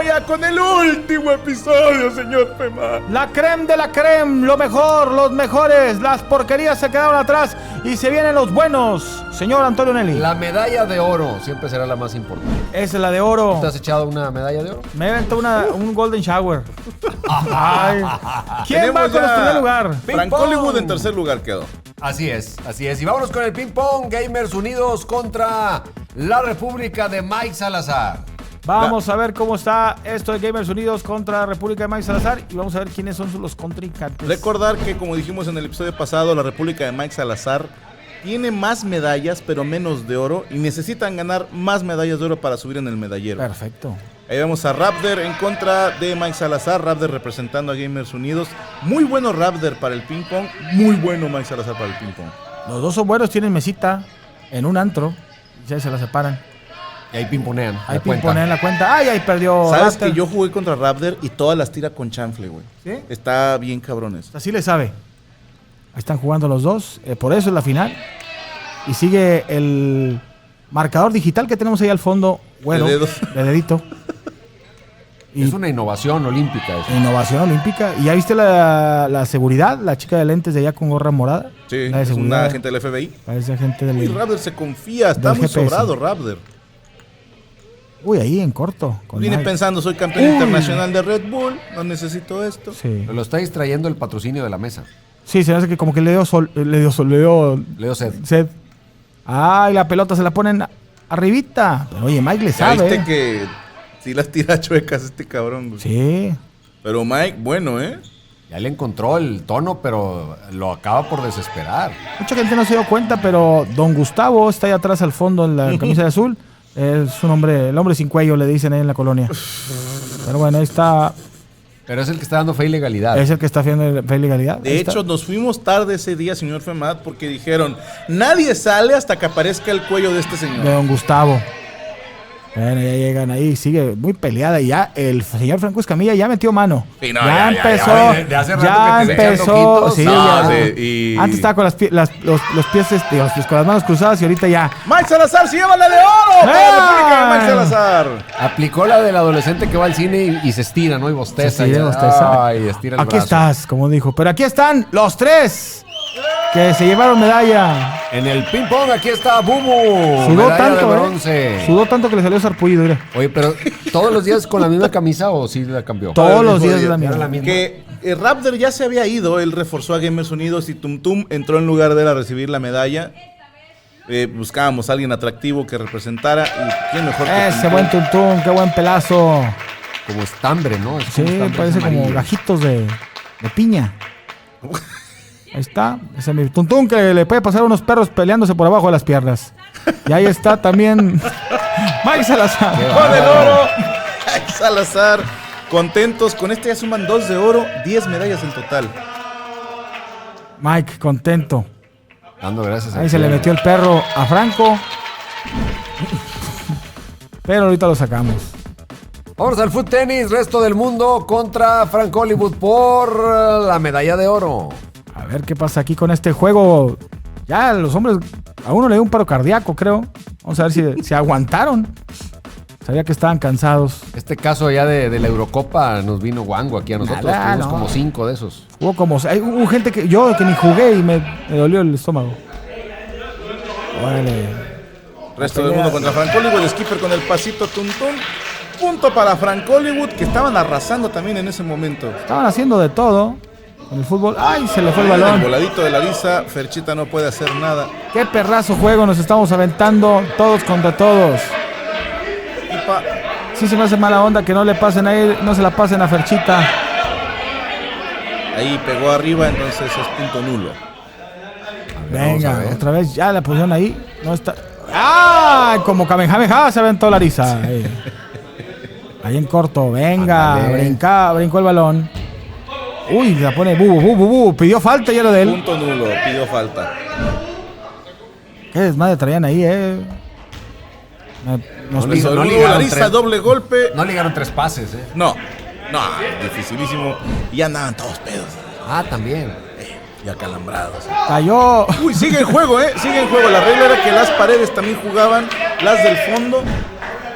ya con el último episodio, señor Femad. La creme de la creme, lo mejor, los mejores. Las porquerías se quedaron atrás y se vienen los buenos, señor Antonio Nelly. La medalla de oro siempre será la más importante. Esa es la de oro. ¿Te has echado una medalla de oro? Me aventó un golden shower. Ay. ¿Quién va con el primer lugar? Frank Hollywood en tercer lugar quedó. Así es. Y vámonos con el ping pong. Gamers Unidos contra la República de Mike Salazar. Vamos a ver cómo está esto de Gamers Unidos contra la República de Mike Salazar y vamos a ver quiénes son los contrincantes. Recordar que, como dijimos en el episodio pasado, la República de Mike Salazar tiene más medallas, pero menos de oro, y necesitan ganar más medallas de oro para subir en el medallero. Perfecto. Ahí vemos a Raptor en contra de Mike Salazar. Raptor representando a Gamers Unidos. Muy bueno Raptor para el ping pong. Muy bueno Mike Salazar para el ping pong. Los dos son buenos, tienen mesita en un antro. Ya se la separan. Y ahí pimponean. Ahí pimponean la cuenta. Ay, ahí perdió. ¿Sabes Raptor. que yo jugué contra Raptor y todas las tira con chanfle, güey? ¿Sí? Está bien cabrones. Así le sabe. Ahí están jugando los dos. Por eso es la final. Y sigue el marcador digital que tenemos ahí al fondo. Bueno, De dedos. de dedito. Es una innovación olímpica eso. Innovación olímpica. ¿Y ya viste la seguridad? La chica de lentes de allá con gorra morada. Sí, La de es seguridad. una agente del FBI. Parece agente del... Uy, Raptor se confía. Está del muy GPS. sobrado Raptor. Uy, ahí en corto. Con Viene Mike. pensando, soy campeón internacional de Red Bull. No necesito esto. Sí. Lo está distrayendo el patrocinio de la mesa. Sí, se me hace que como que le dio Leo Sed. sed. Ay, la pelota se la ponen arribita. Pero oye, Mike le Ya sabe. viste que sí las tira chuecas este cabrón, güey. Sí. Pero Mike, bueno, ¿eh? Ya le encontró el tono, pero lo acaba por desesperar. Mucha gente no se dio cuenta, pero don Gustavo está ahí atrás al fondo en la camisa de azul. Es un hombre, el hombre sin cuello, le dicen ahí en la colonia. Pero bueno, ahí está. Pero es el que está dando fe y legalidad. Es el que está haciendo fe y legalidad. De Ahí hecho, está. nos fuimos tarde ese día, señor Femad, porque dijeron, nadie sale hasta que aparezca el cuello de este señor. De don Gustavo. Bueno, ya llegan ahí, sigue muy peleada y ya el señor Franco Escamilla ya metió mano. Sí, no, ya ya, empezó, ya, de hace rato ya que te echan empezó, ojitos. sí, No, ya. sí, y- Antes estaba con los pies, con las manos cruzadas y ahorita ya. Mike Salazar se lleva la de oro para la República de Mike ¡Ah! Salazar. Aplicó la del adolescente que va al cine y se estira, ¿no? Y bosteza. Sí, y- bosteza. Ay, estira el Aquí brazo. estás, como dijo. Pero aquí están los tres que se llevaron medalla. En el ping pong, aquí está Bubu. Sudó medalla tanto, de bronce. Sudó tanto que le salió sarpullido, mira. Oye, pero ¿todos los días con la misma camisa o sí la cambió? Todos los mismo días de día. la Era misma. la misma. Que Raptor ya se había ido, él reforzó a Gamers Unidos y Tum Tum entró en lugar de él a recibir la medalla. Buscábamos a alguien atractivo que representara y quién mejor que Ese Tum buen Tum. tuntún, qué buen pelazo. Como estambre, ¿no? Es Sí, como estambre parece como amarillo. gajitos de piña. Ahí está, ese es mi tuntún que le puede pasar a unos perros peleándose por abajo de las piernas. Y ahí está también Mike Salazar. Qué Con el bárbaro. oro, Mike Salazar, contentos, con este ya suman 2 de oro, 10 medallas en total. Mike, contento. Dando gracias a Ahí se le metió el perro a Franco. Pero ahorita lo sacamos. Vamos al foot tenis, resto del mundo contra Frank Hollywood por la medalla de oro. A ver qué pasa aquí con este juego. Ya los hombres, a uno le dio un paro cardíaco, creo. Vamos a ver si aguantaron. Sabía que estaban cansados. Este caso ya de la Eurocopa nos vino guango aquí a nosotros. Nada, Tuvimos no. como 5 de esos. Hubo gente que yo que ni jugué y me dolió el estómago. Órale. Resto del mundo contra Frank Hollywood, skipper con el pasito Tum Tum. Punto para Frank Hollywood, que estaban arrasando también en ese momento. Estaban haciendo de todo con el fútbol. ¡Ay! Se le fue el El balón. voladito de Larisa, Ferchita no puede hacer nada. ¡Qué perrazo juego! Nos estamos aventando todos contra todos. Sí se me hace mala onda que no le pasen a él, no se la pasen a Ferchita. Ahí pegó arriba, entonces es punto nulo. Venga, vamos a ver. otra vez ya la pusieron ahí. No está. ¡Ah! Como Kamehameha se aventó Larisa. Ahí en corto. Venga, Ándale. brincó el balón. Uy, la pone Bubu. Pidió falta y era de él. Punto nulo, pidió falta. Qué desmadre traían ahí, Nos No pidió- le- Saludo, ligaron Larisa, tres. doble golpe. No ligaron 3 pases, ¿eh? No, dificilísimo. Y andaban todos pedos. Ah, también. Y acalambrados. Cayó. Uy, sigue en juego, sigue en juego. La regla era que las paredes también jugaban, las del fondo.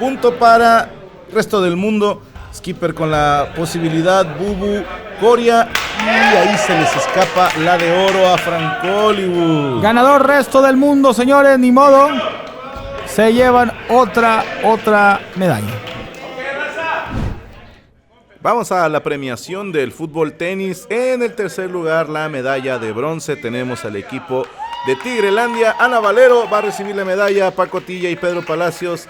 Punto para resto del mundo. Skipper con la posibilidad, Bubu, Coria, y ahí se les escapa la de oro a Frank Hollywood. Ganador resto del mundo, señores, ni modo. Se llevan otra medalla. Vamos a la premiación del fútbol tenis. En el tercer lugar, la medalla de bronce. Tenemos al equipo de Tigrelandia. Ana Valero va a recibir la medalla. Paco Tilla y Pedro Palacios,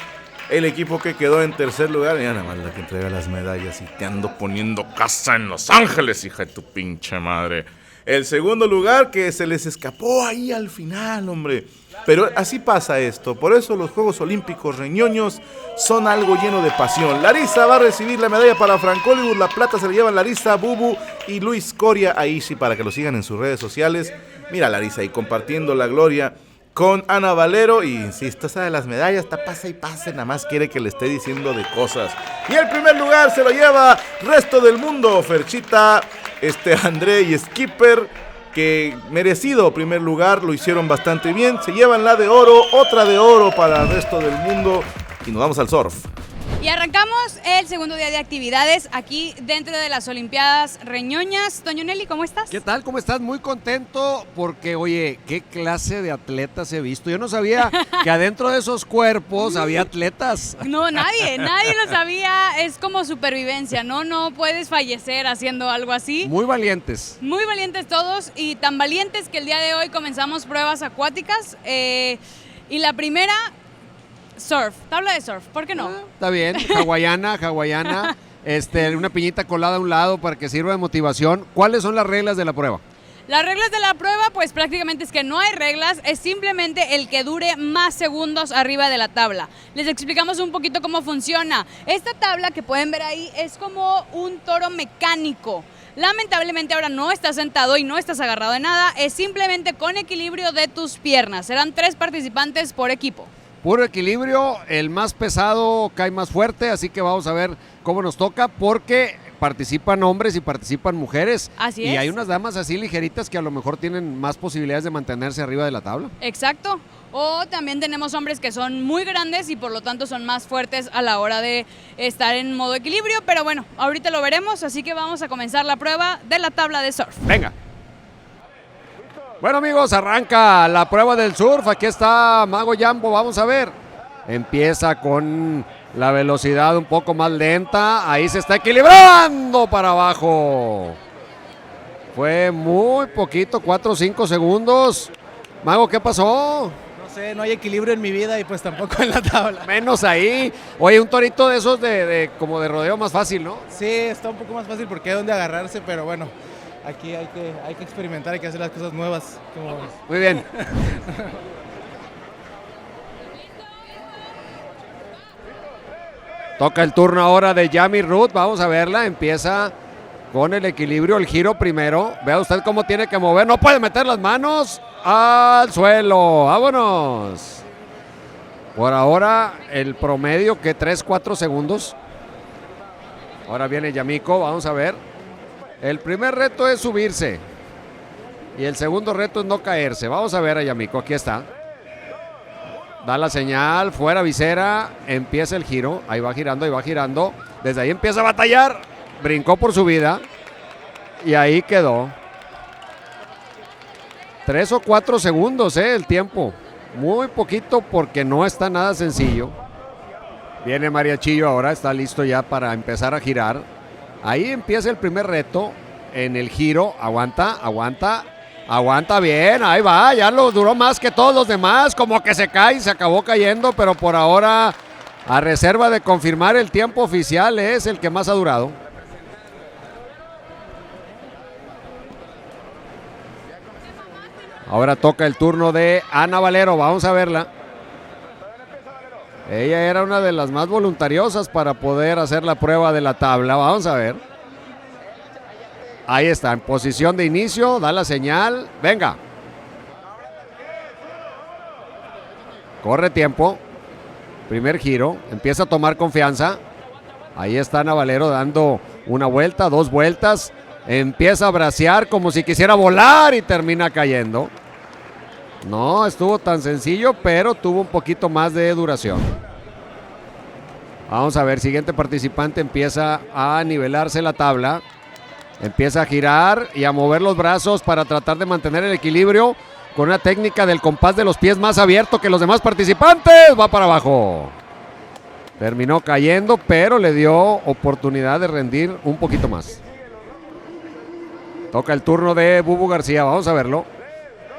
el equipo que quedó en tercer lugar. Y Ana Valero, la que entrega las medallas. Y te ando poniendo casa en Los Ángeles, hija de tu pinche madre. El segundo lugar, que se les escapó ahí al final, hombre. Pero así pasa esto. Por eso los Juegos Olímpicos reñoños son algo lleno de pasión. Larisa va a recibir la medalla para Frank Hollywood. La plata se la llevan Larisa, Bubu y Luis Coria. Ahí sí, para que lo sigan en sus redes sociales. Mira Larisa ahí compartiendo la gloria con Ana Valero. Y insisto, esa de las medallas está pasa y pase. Nada más quiere que le esté diciendo de cosas. Y el primer lugar se lo lleva resto del mundo. Ferchita, André y Skipper, que merecido primer lugar, lo hicieron bastante bien. Se llevan la de oro, otra de oro para el resto del mundo. Y nos vamos al surf. Y arrancamos el segundo día de actividades aquí dentro de las Olimpiadas Reñoñas. Toño Nelly, ¿cómo estás? ¿Qué tal? ¿Cómo estás? Muy contento porque, oye, qué clase de atletas he visto. Yo no sabía que adentro de esos cuerpos había atletas. No, nadie lo sabía. Es como supervivencia, ¿no? No puedes fallecer haciendo algo así. Muy valientes. Muy valientes todos y tan valientes que el día de hoy comenzamos pruebas acuáticas. Y la primera... surf, tabla de surf, ¿por qué no? Está bien, hawaiana, una piñita colada a un lado para que sirva de motivación. ¿Cuáles son las reglas de la prueba? Las reglas de la prueba, pues prácticamente es que no hay reglas, es simplemente el que dure más segundos arriba de la tabla. Les explicamos un poquito cómo funciona. Esta tabla que pueden ver ahí es como un toro mecánico. Lamentablemente ahora no estás sentado y no estás agarrado de nada, es simplemente con equilibrio de tus piernas. Serán 3 participantes por equipo. Puro equilibrio, el más pesado cae más fuerte, así que vamos a ver cómo nos toca, porque participan hombres y participan mujeres. Así y es. hay unas damas así ligeritas que a lo mejor tienen más posibilidades de mantenerse arriba de la tabla. Exacto. O también tenemos hombres que son muy grandes y por lo tanto son más fuertes a la hora de estar en modo equilibrio, pero bueno, ahorita lo veremos, así que vamos a comenzar la prueba de la tabla de surf. Venga. Bueno amigos, arranca la prueba del surf. Aquí está Mago Jambo, vamos a ver. Empieza con la velocidad un poco más lenta. Ahí se está equilibrando para abajo. Fue muy poquito, 4 o 5 segundos. Mago, ¿qué pasó? No sé, no hay equilibrio en mi vida y pues tampoco en la tabla. Menos ahí. Oye, un torito de esos como de rodeo más fácil, ¿no? Sí, está un poco más fácil porque hay donde agarrarse, pero bueno. Aquí hay que experimentar, hay que hacer las cosas nuevas. Muy bien. Toca el turno ahora de Yami Ruth. Vamos a verla. Empieza con el equilibrio, el giro primero. Vea usted cómo tiene que mover. No puede meter las manos al suelo. Vámonos. Por ahora el promedio que 3-4 segundos. Ahora viene Yamiko. Vamos a ver. El primer reto es subirse y el segundo reto es no caerse. Vamos a ver a Yamiko, aquí está. Da la señal, fuera visera, empieza el giro. Ahí va girando, ahí va girando. Desde ahí empieza a batallar. Brincó por su vida y ahí quedó. 3 o 4 segundos, el tiempo. Muy poquito porque no está nada sencillo. Viene Mariachillo ahora, está listo ya para empezar a girar. Ahí empieza el primer reto en el giro. Aguanta bien. Ahí va, ya lo duró más que todos los demás. Como que se cae, se acabó cayendo, pero por ahora, a reserva de confirmar el tiempo oficial, es el que más ha durado. Ahora toca el turno de Ana Valero. Vamos a verla. Ella era una de las más voluntariosas para poder hacer la prueba de la tabla. Vamos a ver. Ahí está, en posición de inicio. Da la señal. Venga. Corre tiempo. Primer giro. Empieza a tomar confianza. Ahí está Ana Valero dando una vuelta, 2 vueltas. Empieza a bracear como si quisiera volar y termina cayendo. No estuvo tan sencillo, pero tuvo un poquito más de duración. Vamos a ver, siguiente participante empieza a nivelarse la tabla. Empieza a girar y a mover los brazos para tratar de mantener el equilibrio con una técnica del compás de los pies más abierto que los demás participantes. Va para abajo. Terminó cayendo, pero le dio oportunidad de rendir un poquito más. Toca el turno de Bubu García, vamos a verlo.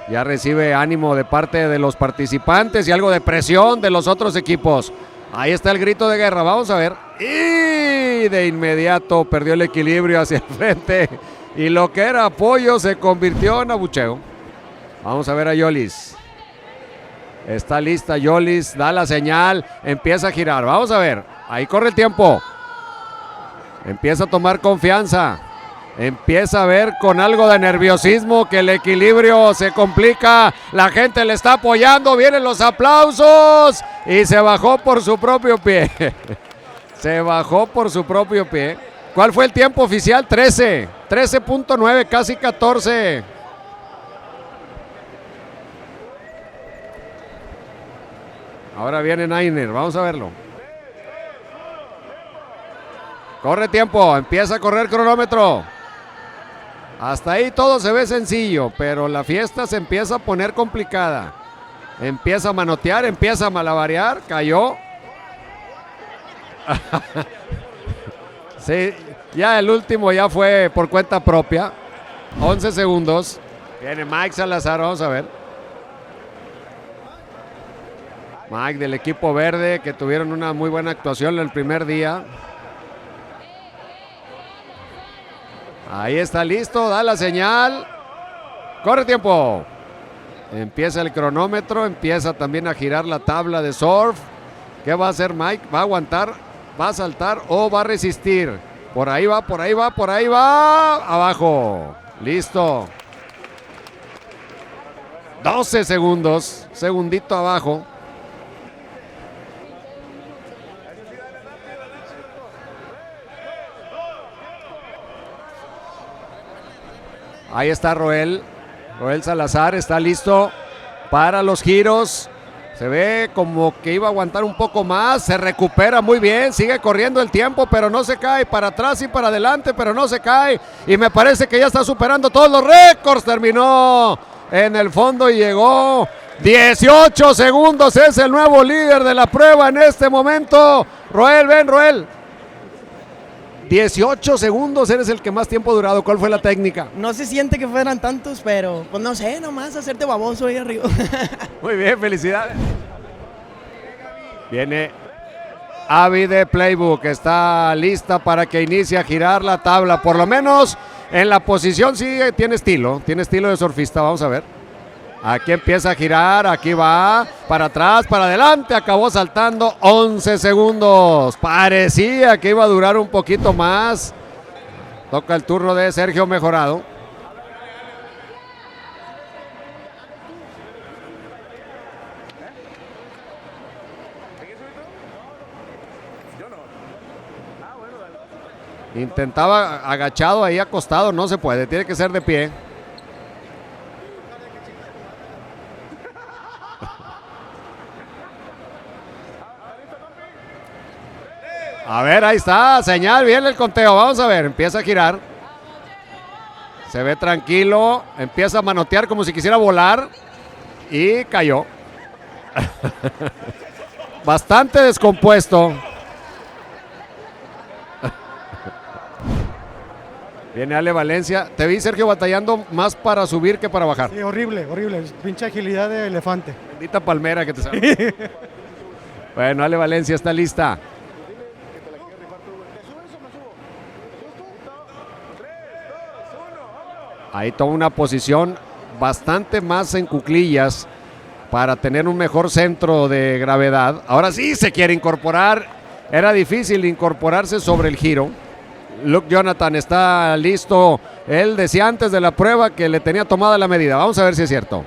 Ya recibe ánimo de parte de los participantes y algo de presión de los otros equipos. Ahí está el grito de guerra, vamos a ver. Y de inmediato perdió el equilibrio hacia el frente. Y lo que era apoyo se convirtió en abucheo. Vamos a ver a Yolis. Está lista Yolis, da la señal, empieza a girar. Vamos a ver, ahí corre el tiempo. Empieza a tomar confianza. Empieza a ver con algo de nerviosismo que el equilibrio se complica. La gente le está apoyando, vienen los aplausos. Y se bajó por su propio pie. Se bajó por su propio pie. ¿Cuál fue el tiempo oficial? 13.9, casi 14. Ahora viene Nainer, vamos a verlo. Corre tiempo, empieza a correr cronómetro. Hasta ahí todo se ve sencillo, pero la fiesta se empieza a poner complicada. Empieza a manotear, empieza a malabarear, cayó. Sí, ya el último ya fue por cuenta propia. 11 segundos. Viene Mike Salazar, vamos a ver. Mike del equipo verde, que tuvieron una muy buena actuación el primer día. Ahí está listo, da la señal. Corre tiempo. Empieza el cronómetro, empieza también a girar la tabla de surf. ¿Qué va a hacer Mike? ¿Va a aguantar? ¿Va a saltar o va a resistir? Por ahí va, por ahí va, por ahí va. Abajo. Listo. 12 segundos. Segundito abajo. Ahí está Roel Salazar, está listo para los giros. Se ve como que iba a aguantar un poco más, se recupera muy bien, sigue corriendo el tiempo, pero no se cae, para atrás y para adelante, pero no se cae. Y me parece que ya está superando todos los récords, terminó en el fondo y llegó 18 segundos, es el nuevo líder de la prueba en este momento. Roel, ven Roel. 18 segundos, eres el que más tiempo ha durado. ¿Cuál fue la técnica? No se siente que fueran tantos, pero pues no sé, nomás hacerte baboso ahí arriba. Muy bien, felicidades. Viene Abby de Playbook, está lista para que inicie a girar la tabla. Por lo menos en la posición sí tiene estilo de surfista, vamos a ver. Aquí empieza a girar, aquí va, para atrás, para adelante, acabó saltando 11 segundos. Parecía que iba a durar un poquito más. Toca el turno de Sergio Mejorado. Intentaba agachado ahí acostado, no se puede, tiene que ser de pie. A ver, ahí está, señal, viene el conteo, vamos a ver, empieza a girar. Se ve tranquilo, empieza a manotear como si quisiera volar y cayó. Bastante descompuesto. Viene Ale Valencia. Te vi, Sergio, batallando más para subir que para bajar. Sí, horrible, horrible. Pinche agilidad de elefante. Bendita palmera que te sale. Bueno, Ale Valencia está lista. Ahí toma una posición bastante más en cuclillas para tener un mejor centro de gravedad. Ahora sí se quiere incorporar. Era difícil incorporarse sobre el giro. Luke Jonathan está listo. Él decía antes de la prueba que le tenía tomada la medida. Vamos a ver si es cierto.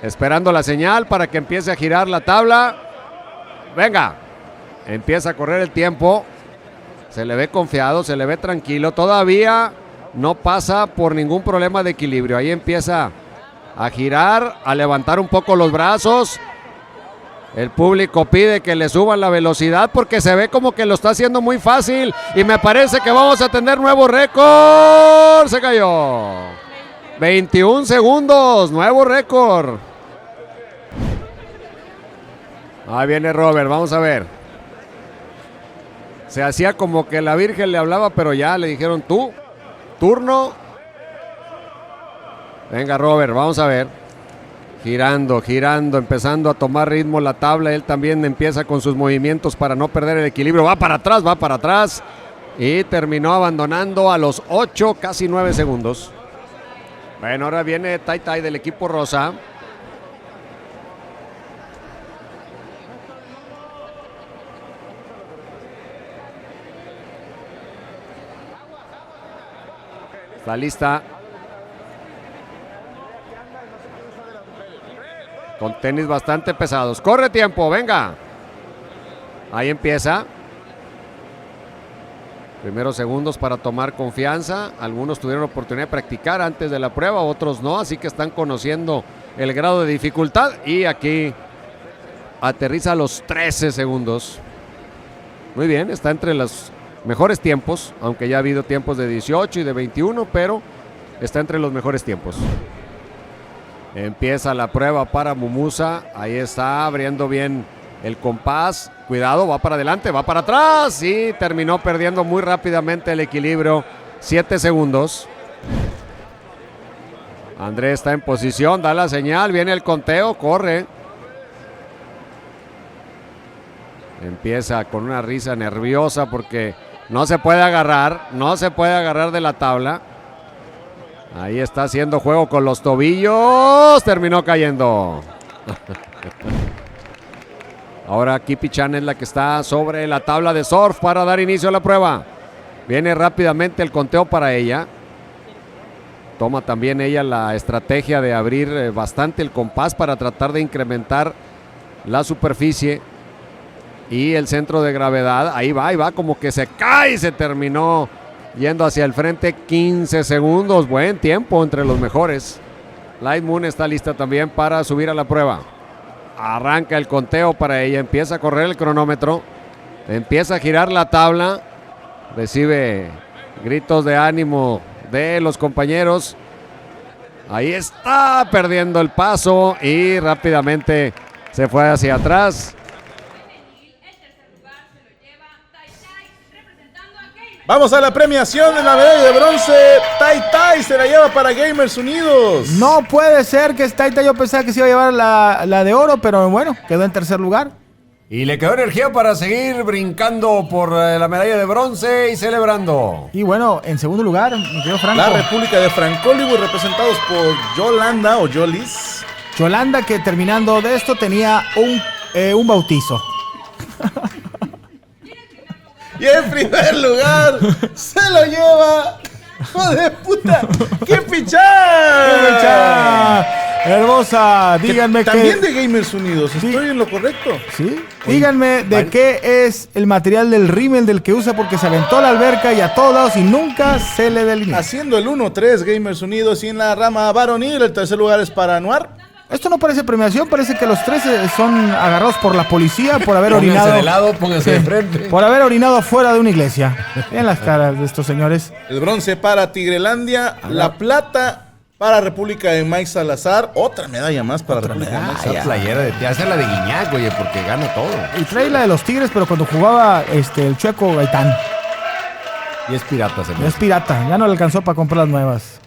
Esperando la señal para que empiece a girar la tabla. Venga. Empieza a correr el tiempo. Se le ve confiado, se le ve tranquilo. Todavía no pasa por ningún problema de equilibrio. Ahí empieza a girar, a levantar un poco los brazos. El público pide que le suban la velocidad porque se ve como que lo está haciendo muy fácil y me parece que vamos a tener nuevo récord. Se cayó. 21 segundos, nuevo récord. Ahí viene Robert, vamos a ver. Se hacía como que la Virgen le hablaba, pero ya le dijeron tú, turno. Venga Robert, vamos a ver. Girando, empezando a tomar ritmo la tabla. Él también empieza con sus movimientos para no perder el equilibrio. Va para atrás. Y terminó abandonando a los 8, casi 9 segundos. Bueno, ahora viene Tai Tai del equipo rosa. Está lista. Con tenis bastante pesados. Corre tiempo, venga. Ahí empieza. Primeros segundos para tomar confianza. Algunos tuvieron oportunidad de practicar antes de la prueba, otros no. Así que están conociendo el grado de dificultad. Y aquí aterriza a los 13 segundos. Muy bien, está entre los mejores tiempos. Aunque ya ha habido tiempos de 18 y de 21, pero está entre los mejores tiempos. Empieza la prueba para Mumusa. Ahí está abriendo bien el compás. Cuidado, va para adelante, va para atrás. Y terminó perdiendo muy rápidamente el equilibrio. 7 segundos. Andrés está en posición, da la señal. Viene el conteo, corre. Empieza con una risa nerviosa porque no se puede agarrar. No se puede agarrar de la tabla. Ahí está haciendo juego con los tobillos. Terminó cayendo. Ahora Kipi Chan es la que está sobre la tabla de surf para dar inicio a la prueba. Viene rápidamente el conteo para ella. Toma también ella la estrategia de abrir bastante el compás para tratar de incrementar la superficie y el centro de gravedad. Ahí va, como que se cae y se terminó yendo hacia el frente. 15 segundos, buen tiempo entre los mejores. Light Moon está lista también para subir a la prueba. Arranca el conteo para ella, empieza a correr el cronómetro, empieza a girar la tabla, recibe gritos de ánimo de los compañeros. Ahí está perdiendo el paso y rápidamente se fue hacia atrás. Vamos a la premiación de la medalla de bronce. Tai Tai se la lleva para Gamers Unidos. No puede ser que Tai Tai, yo pensaba que se iba a llevar la de oro, pero bueno, quedó en tercer lugar. Y le quedó energía para seguir brincando por la medalla de bronce y celebrando. Y bueno, en segundo lugar, mi querido Franco. La República de Francolibus, representados por Yolanda o Yolis. Yolanda, que terminando de esto tenía un bautizo. Y en primer lugar se lo lleva, ¡hijo de puta! ¡Qué pichar! Hermosa, díganme que... También de Gamers Unidos, ¿estoy en lo correcto? Sí. Díganme de qué es el material del rímel del que usa, porque se aventó a la alberca y a todos lados y nunca se le delineó. Haciendo el 1-3 Gamers Unidos, y en la rama varonil el tercer lugar es para Anuar. Esto no parece premiación, parece que los tres son agarrados por la policía por haber orinado. Pónganse de lado, pónganse de frente. Por haber orinado fuera de una iglesia. En las caras de estos señores. El bronce para Tigrelandia, la plata para República de Mike Salazar, otra medalla más para República de Mike Esa Salazar. playera de hace la de Guiñac, oye, porque gana todo. Y trae la de los Tigres, pero cuando jugaba el Chueco Gaitán. Y es pirata, señor. Es pirata, ya no le alcanzó para comprar las nuevas.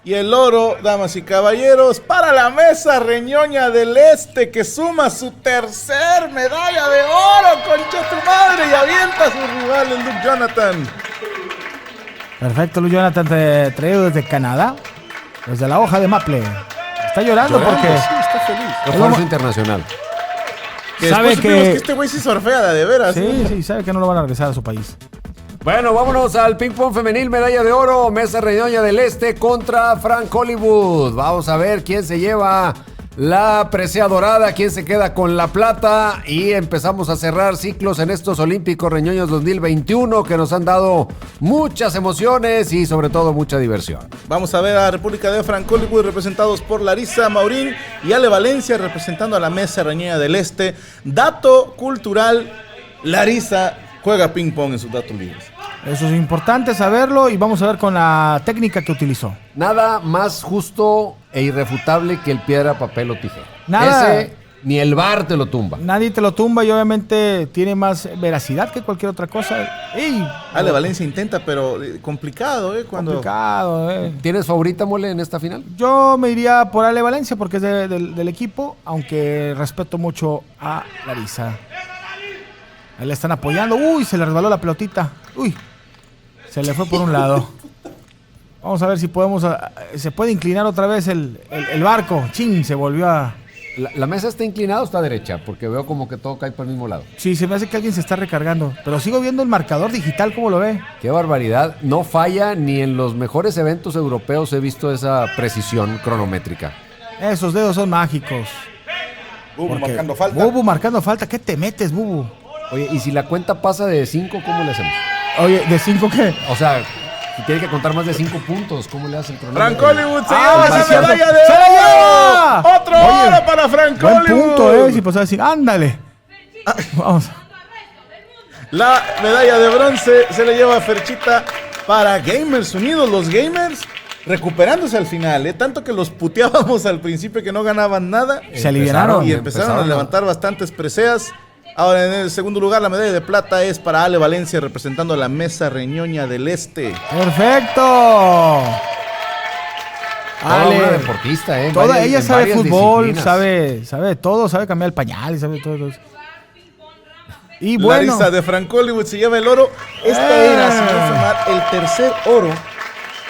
Y el oro, damas y caballeros, para la Mesa Reñoña del Este, que suma su tercer medalla de oro, concha tu madre, y avienta a su rival, el Luke Jonathan. Perfecto, Luis Jonathan, traído desde Canadá, desde la hoja de Maple. Está llorando porque... Sí, está feliz. Esfuerzo internacional. Que sabe después supimos que- que este güey sí surfea de veras. Sí, sabe que no lo van a regresar a su país. Bueno, vámonos al ping pong femenil, medalla de oro, Mesa Reñoña del Este contra Frank Hollywood. Vamos a ver quién se lleva La presea dorada, ¿quién se queda con la plata? Y empezamos a cerrar ciclos en estos Olímpicos Reñoños 2021 que nos han dado muchas emociones y sobre todo mucha diversión. Vamos a ver a República de Francolicuy representados por Larisa Maurín y Ale Valencia representando a la Mesa Reñoña del Este. Dato cultural, Larisa juega ping pong en sus datos libres. Eso es importante saberlo y vamos a ver con la técnica que utilizó. Nada más justo e irrefutable que el piedra, papel o tijera. Nada. Ese ni el VAR te lo tumba. Nadie te lo tumba y obviamente tiene más veracidad que cualquier otra cosa. ¡Ey! Ale Valencia intenta, pero complicado, Complicado, ¿Tienes favorita, Mole, en esta final? Yo me iría por Ale Valencia porque es del equipo, aunque respeto mucho a Larisa. Ahí le están apoyando. Uy, se le resbaló la pelotita. Uy, se le fue por un lado. Vamos a ver si podemos... se puede inclinar otra vez el barco. Chin, se volvió a... ¿La mesa está inclinada o está derecha? Porque veo como que todo cae por el mismo lado. Sí, se me hace que alguien se está recargando. Pero sigo viendo el marcador digital, ¿cómo lo ve? Qué barbaridad. No falla ni en los mejores eventos europeos he visto esa precisión cronométrica. Esos dedos son mágicos. Bubu marcando falta. Bubu marcando falta. ¿Qué te metes, Bubu? Oye, y si la cuenta pasa de 5, ¿cómo le hacemos? Oye, ¿de 5 qué? O sea, si tiene que contar más de 5 puntos, ¿cómo le hace el cronómetro? Francolicuy se lleva esa cierto. medalla de ¡Se la lleva! oro. Otro Oye, oro para Francolicuy. Buen punto, si pues decir, ándale. Vamos. La medalla de bronce se le lleva a Ferchita para Gamers Unidos. Los Gamers recuperándose al final, tanto que los puteábamos al principio que no ganaban nada. Se alivianaron. Y empezaron a levantar bastantes preseas. Ahora en el segundo lugar la medalla de plata es para Ale Valencia representando a la Mesa Reñoña del Este. ¡Perfecto! Ale, una deportista, toda ella sabe fútbol, sabe todo, sabe cambiar el pañal, sabe todo. Y bueno, Larisa de Francolicuy se lleva el oro. Esta era, señor Femar, el tercer oro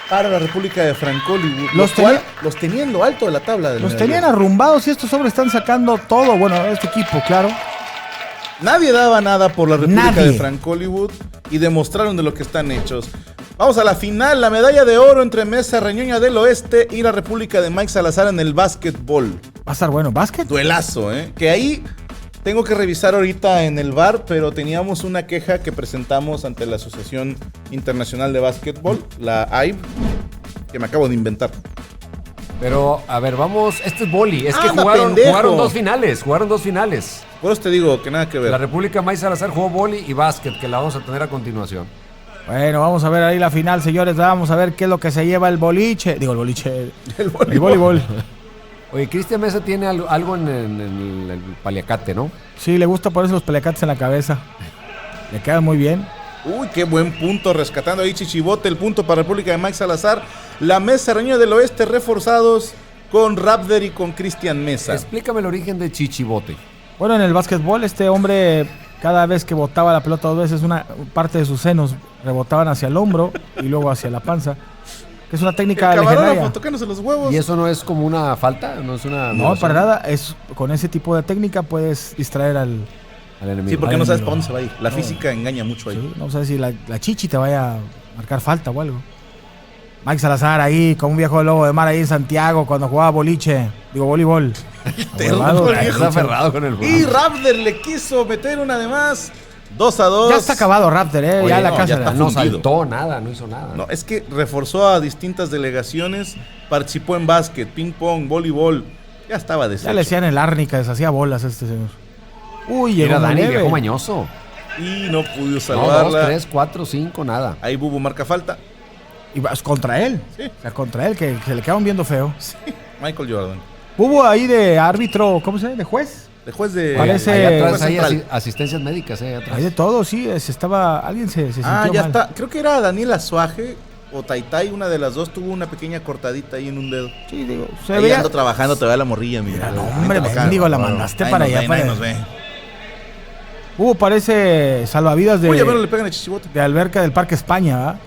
para la República de Francolicuy. Los tenía en lo alto de la tabla. Los tenían arrumbados y estos hombres están sacando todo. Bueno, este equipo, claro. Nadie daba nada por la República de Francolicuy y demostraron de lo que están hechos. Vamos a la final, la medalla de oro entre Mesa Reñoña del Oeste y la República de Mike Salazar en el básquetbol. Va a estar bueno, ¿básquet? Duelazo, que ahí tengo que revisar ahorita en el VAR, pero teníamos una queja que presentamos ante la Asociación Internacional de Básquetbol, la AIB, que me acabo de inventar. Pero, a ver, vamos, este es boli, es que jugaron dos finales, Por eso te digo que nada que ver. La República Mike Salazar jugó boli y básquet, que la vamos a tener a continuación. Bueno, vamos a ver ahí la final, señores, vamos a ver qué es lo que se lleva el boliche, el voleibol. Oye, Cristian Mesa tiene algo en el paliacate, ¿no? Sí, le gusta ponerse los paliacates en la cabeza, le quedan muy bien. Uy, qué buen punto, rescatando ahí Chichibote, el punto para República de Mike Salazar. La Mesa Reñoña del Oeste reforzados con Rapder y con Cristian Mesa. Explícame el origen de Chichibote. Bueno, en el básquetbol este hombre cada vez que botaba la pelota 2 veces una parte de sus senos rebotaban hacia el hombro y luego hacia la panza. Es una técnica legendaria. Tocándose los huevos. ¿Y eso no es como una falta? No, para nada. Con ese tipo de técnica puedes distraer al enemigo. Sí, porque no sabes para dónde se va a ir. La física engaña mucho ahí. Sí, no sabes si la chichi te vaya a marcar falta o algo. Mike Salazar ahí, con un viejo lobo de mar ahí en Santiago cuando jugaba voleibol. Está aferrado con el y Raptor le quiso meter una de más. 2-2. Ya está acabado Raptor, Oye, ya la casa ya está no fundido. saltó nada, no hizo nada. No, es que reforzó a distintas delegaciones, participó en básquet, ping pong, voleibol. Ya estaba deshecho. Ya le decían el árnica, deshacía bolas a este señor. Uy, llegó Dani, viejo mañoso. Y no pudo salvarla. 2, 3, 4, 5, nada. Ahí Bubu marca falta. Y vas contra él. Sí. O sea, contra él, que se le quedaban viendo feo. Sí. Michael Jordan. Bubu ahí de árbitro, ¿cómo se llama? ¿De juez? De juez de... Parece... Ahí atrás hay central. asistencias médicas, atrás. Hay de todo, sí. Alguien se sintió ya mal. está. Creo que era Daniel Azuaje o Taitai, una de las dos tuvo una pequeña cortadita ahí en un dedo. Sí, digo, Ahí ando trabajando, te ve la morrilla, mira. No, hombre, mendigo, la mandaste para allá. Ahí nos ve. Parece salvavidas de... Uy, bueno, le pegan el chichibote. De alberca del Parque España, ¿verdad?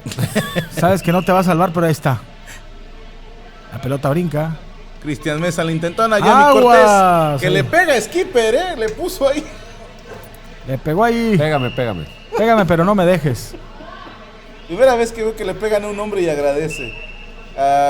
Sabes que no te va a salvar, pero ahí está. La pelota brinca. Cristian Mesa le intentó a Yami Cortés. Que le pega a Skipper, le puso ahí. Le pegó ahí. Pégame. Pégame, pero no me dejes. Primera vez que veo que le pegan a un hombre y agradece.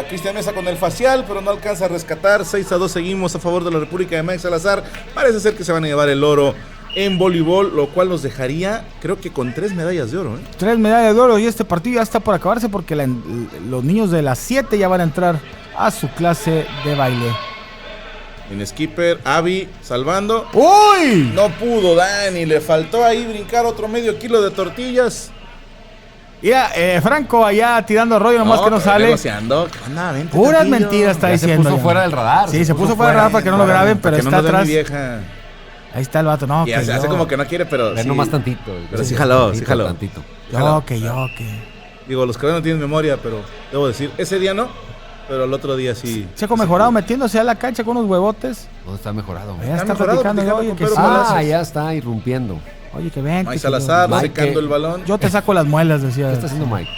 Cristian Mesa con el facial, pero no alcanza a rescatar. 6-2 seguimos a favor de la República de Mike Salazar. Parece ser que se van a llevar el oro en voleibol, lo cual nos dejaría, creo que con 3 medallas de oro. 3 medallas de oro y este partido ya está por acabarse porque los niños de las 7 ya van a entrar a su clase de baile. En skipper, Avi salvando. ¡Uy! No pudo Dani, le faltó ahí brincar otro medio kilo de tortillas. Mira, Franco allá tirando rollo, nomás que no sale. Negociando. Anda, vente, Puras Tantillo. mentiras está Ya diciendo. se puso fuera del radar. Sí, se puso fuera del radar para que no lo graben, pero Para que está no nos dé atrás. mi vieja. Ahí está el vato, no, Y que hace yo. como que no quiere, pero Ver sí. nomás tantito. Pero sí jaló, sí jaló. Tantito. Yo, que. Digo, los que no tienen memoria, pero debo decir, ese día no, pero el otro día sí. Checo mejorado metiéndose a la cancha con unos huevotes. No, está mejorado. Ya está mejorado, platicando, platicando oye, con que Pedro sí. Palacios. Ya está irrumpiendo. Oye, que ven. Mike Salazar Mike, secando el balón. Yo te saco las muelas, decía. ¿Qué está haciendo Mike?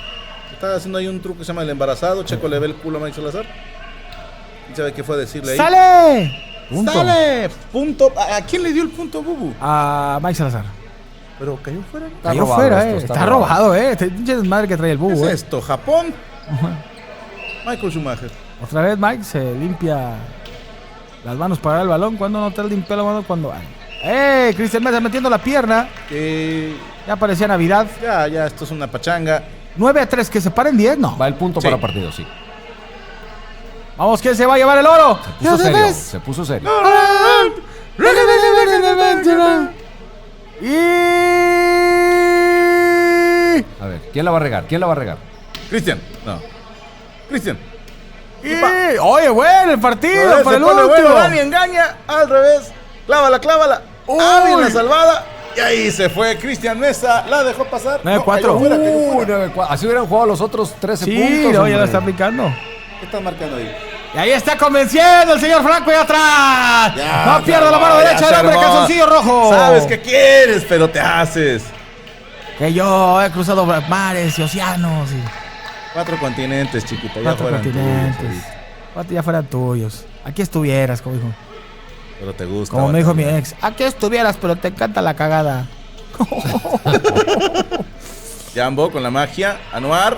Está haciendo ahí un truco que se llama el embarazado. Checo le ve el culo a Mike Salazar. ¿Quién sabe qué fue decirle ahí? ¡Sale! Punto. ¡Sale! Punto. ¿A quién le dio el punto, Bubu? A Mike Salazar. Pero cayó fuera. ¿no? Está Cayó robado fuera, esto, Está robado, Este pinche desmadre que trae el ¿Qué bubu, es esto? ¿Japón? Michael Schumacher. Otra vez Mike se limpia las manos para el balón. Cuando no te limpia la mano, cuando. Cristian Mesa metiendo la pierna. Ya parecía Navidad. Ya, esto es una pachanga. 9-3, que se paren 10, no. Va el punto Sí. para partido, sí. Vamos, ¿quién se va a llevar el oro? Se puso serio. Y... A ver, ¿quién la va a regar? Cristian. No. Cristian. Oye, bueno, el partido por Se el pone último. bueno, Dani engaña. Al revés. Clávala. Avi en la salvada. Y ahí se fue Cristian Mesa. La dejó pasar. 9-4. Cayó fuera. 9-4. Así hubieran jugado los otros 13 Sí, puntos. no, ya hombre. lo está aplicando. ¿Qué está marcando ahí? Y ahí está convenciendo el señor Franco y atrás. Ya, No pierda la mano ya derecha se del hombre armó. calzoncillo rojo. Sabes que quieres, pero te haces. Que yo he cruzado mares y océanos. 4 continentes, chiquita. Ya 4 fueran continentes. tuyos ahorita. 4 ya fueran tuyos. Aquí estuvieras, como dijo. Pero te gusta. Como me dijo mi batalla. ex. Aquí estuvieras, pero te encanta la cagada. Jambo con la magia. Anuar.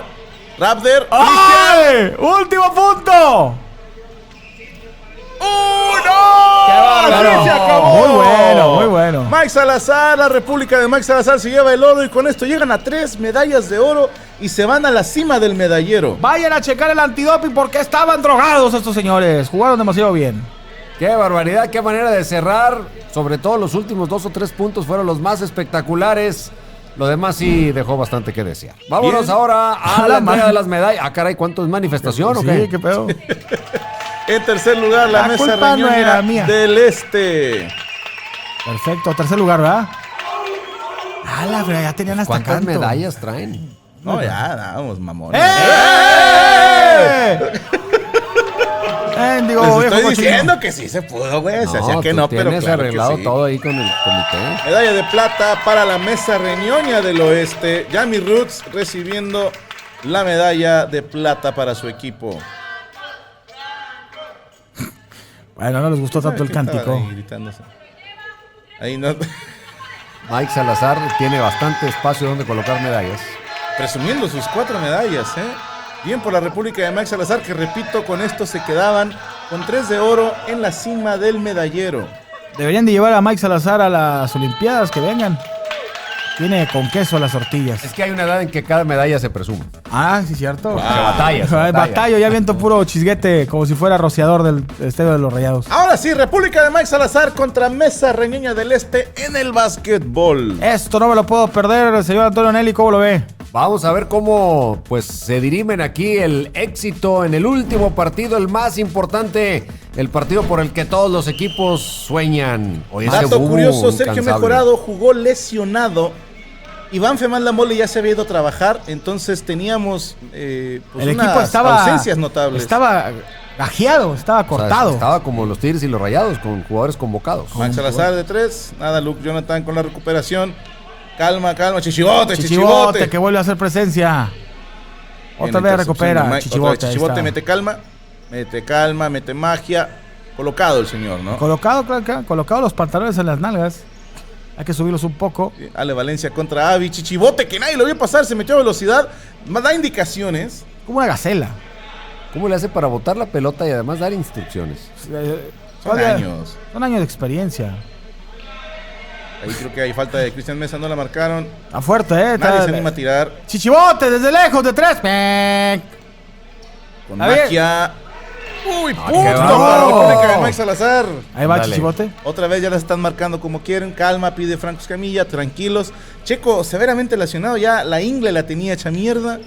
Raptor. ¡Ay! ¡Último punto! ¡Qué bárbaro! ¡Se acabó! Muy bueno. Mike Salazar, la República de Mike Salazar se lleva el oro y con esto llegan a 3 medallas de oro y se van a la cima del medallero. Vayan a checar el antidoping porque estaban drogados estos señores. Jugaron demasiado bien. Qué barbaridad, qué manera de cerrar. Sobre todo los últimos 2 o 3 puntos fueron los más espectaculares. Lo demás sí dejó bastante que desear. Vámonos Bien. ahora a la entrega de las medallas. Ah, caray, ¿cuánto es manifestación o qué? Sí, qué pedo. En tercer lugar, la La mesa culpa no reñoña era mía. del Este. Perfecto, tercer lugar, ¿verdad? Ah, la verdad, ya tenían hasta ¿Cuántas canto. medallas traen? No, ya, vamos, mamones. Digo, Les viejo estoy cochino. diciendo que sí se pudo, güey. Se hacía que tú no, pero tienes claro arreglado que sí. todo ahí con el comité. Medalla de plata para la mesa reñoña del Oeste. Yami Roots recibiendo la medalla de plata para su equipo. Bueno, no les gustó tanto el ¿Quién estaba cántico. ahí gritándose? Ahí no. Mike Salazar tiene bastante espacio donde colocar medallas. Presumiendo sus 4 medallas, ¿eh? Bien por la República de Mike Salazar, que repito, con esto se quedaban con 3 de oro en la cima del medallero. Deberían de llevar a Mike Salazar a las Olimpiadas, que vengan. Tiene con queso las tortillas. Es que hay una edad en que cada medalla se presume. Ah, sí, cierto. Se batalla, se batalla. Batallo, ya viento puro chisguete, como si fuera rociador del Estadio de los Rayados. Ahora sí, República de Mike Salazar contra Mesa Reñoña del Este en el básquetbol. Esto no me lo puedo perder, señor Antonio Nelly, ¿cómo lo ve? Vamos a ver cómo pues se dirimen aquí el éxito en el último partido, el más importante, el partido por el que todos los equipos sueñan. Hoy ese Dato Bubu curioso, Sergio incansable. Mejorado jugó lesionado. Iván Femán Lamole ya se había ido a trabajar, entonces teníamos pues El unas equipo estaba ausencias notables. Estaba gajeado, estaba O sea, cortado. estaba como los Tigres y los Rayados, con jugadores convocados. Max Salazar de 3, nada, Luke Jonathan con la recuperación. Calma, Chichibote, Chichibote, que vuelve a hacer presencia. Bien, Otra vez intercepción recupera de Mike, Chichibote. otra vez ahí Chichibote está. mete calma, mete magia. Colocado el señor, ¿no? Colocado, claro, colocado los pantalones en las nalgas. Hay que subirlos un poco. Ale Valencia contra Avi. Chichibote, que nadie lo vio pasar, se metió a velocidad. Da indicaciones. Como una gacela. ¿Cómo le hace para botar la pelota y además dar instrucciones? Son años. Son años de experiencia. Ahí creo que hay falta de Cristian Mesa, no la marcaron. Está fuerte, Nadie se anima a tirar. Chichibote desde lejos de 3. ¡Pec! Con A ver. magia. ¡Uy, qué punto! bárbaro. Para República de Mike Salazar. Ahí va Dale. Chichibote. Otra vez ya la están marcando como quieren. Calma, pide Franco Escamilla, tranquilos. Checo severamente lesionado, ya la ingle la tenía hecha mierda.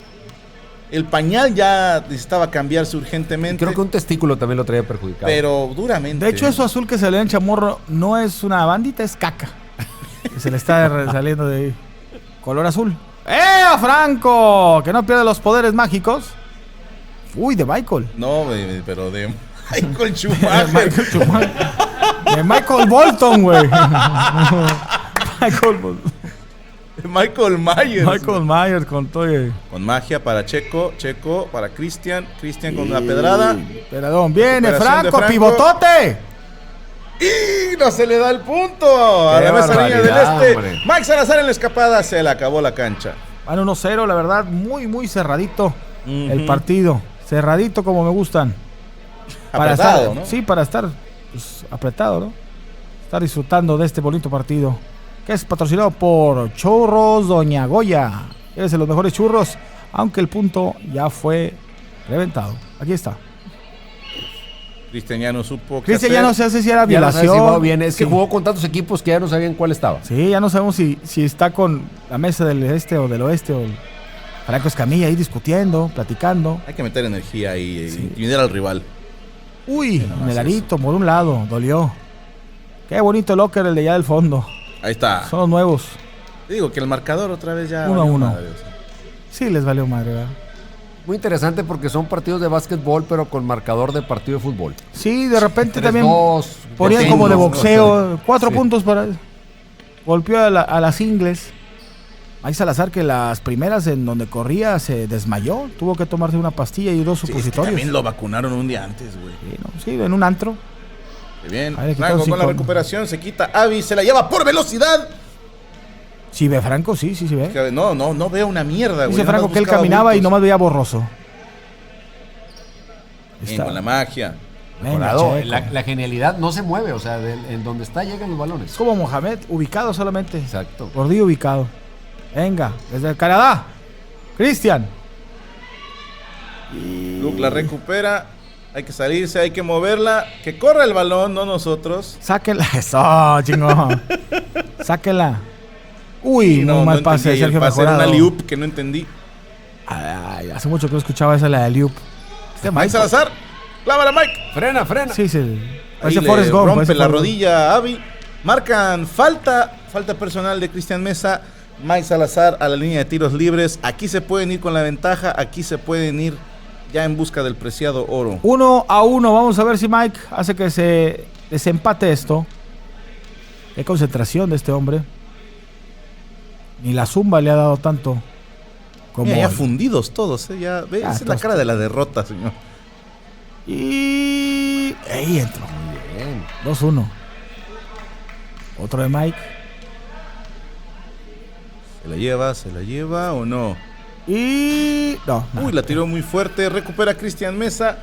El pañal ya necesitaba cambiarse urgentemente. Creo que un testículo también lo traía perjudicado. Pero duramente. De hecho, eso azul que se le da en Chamorro no es una bandita, es caca. Y se le está saliendo de ahí. Color azul. ¡A Franco! Que no pierde los poderes mágicos. Uy, de Michael. No, pero de Michael De Schumacher. Michael Schumacher. De Michael Bolton, güey. Michael Bolton. Michael Myers. Michael Myers con todo. Con magia para Checo para Cristian con la pedrada. Perdón, viene Recuperación de Franco, Franco. pivotote. Y no se le da el punto a ¡Qué la mesa línea del barbaridad, este. hombre! Mike Salazar en la escapada, se le acabó la cancha. Van 1-0, la verdad, muy cerradito el Ujú. partido. Cerradito como me gustan. Apretado, estar, ¿no? Sí, para estar pues, apretado, ¿no? Estar disfrutando de este bonito partido. Que es patrocinado por Churros Doña Goya. Eres de los mejores churros, aunque el punto ya fue reventado. Aquí está. Cristian ya no supo qué Cristian ya hacer. no se hace si era Ya no sabes violación. si jugó bien. Es que Sí. jugó con tantos equipos que ya no sabían cuál estaba. Sí, ya no sabemos si está con la mesa del este o del oeste o el Franco Escamilla ahí discutiendo, platicando. Hay que meter energía y intimidar al rival. Uy, nomás Melarito, por un lado, dolió. Qué bonito locker el de allá del fondo. Ahí está. Son los nuevos. Digo que el marcador otra vez ya. 1-1. valió madre, o sea. Sí, les valió madre, ¿verdad? Muy interesante porque son partidos de básquetbol, pero con marcador de partido de fútbol. Sí, de repente 3-2, también de ponían tenis, como de ¿no? boxeo. 4 Sí. puntos para... Golpeó a las ingles. Mike Salazar, que las primeras en donde corría se desmayó. Tuvo que tomarse una pastilla y 2 Sí, es que supositorios. también lo vacunaron un día antes, güey. Sí, ¿no? Sí, en un antro. Qué bien. Ahí le quitaron Franco con la 5. recuperación se quita Avi, se la lleva por velocidad. Sí ve Franco, sí ve. Que no veo una mierda, güey. Dice nada Franco más que él buscaba caminaba y bultos. nomás veía borroso. Bien, Está. con la magia. Venga, Mejorado. Checo. La genialidad no se mueve, o sea, en donde está llegan los balones. Es como Mohamed, ubicado solamente. Exacto. Gordillo ubicado. Venga, desde el Canadá. Cristian. Luke la recupera. Hay que salirse, hay que moverla. Que corra el balón, no nosotros. Sáquenla. Eso, chingón. Sáquenla. Uy, Sí, muy mal pase de entendí ahí el Sergio pase, era Mejorado. una liup que no entendí. Ay, hace mucho que no escuchaba esa, la de Liup. Este Mike Salazar. Clávala, Mike. Frena. Sí, sí. Ahí Parece le Forrest Gump. rompe parece la Forrest Gump. rodilla a Avi. Marcan falta personal de Cristian Mesa. Mike Salazar a la línea de tiros libres. Aquí se pueden ir con la ventaja. Aquí se pueden ir ya en busca del preciado oro. 1-1. Vamos a ver si Mike hace que se desempate esto. Qué concentración de este hombre. Ni la zumba le ha dado tanto como... Mira, ya fundidos todos. Ya, ve, esa es la todos. cara de la derrota, señor. Y... Ahí entró. Bien. 2-1. Otro de Mike. ¿Se la lleva o no? Y... No. Uy, la tiró muy fuerte. Recupera Cristian Mesa.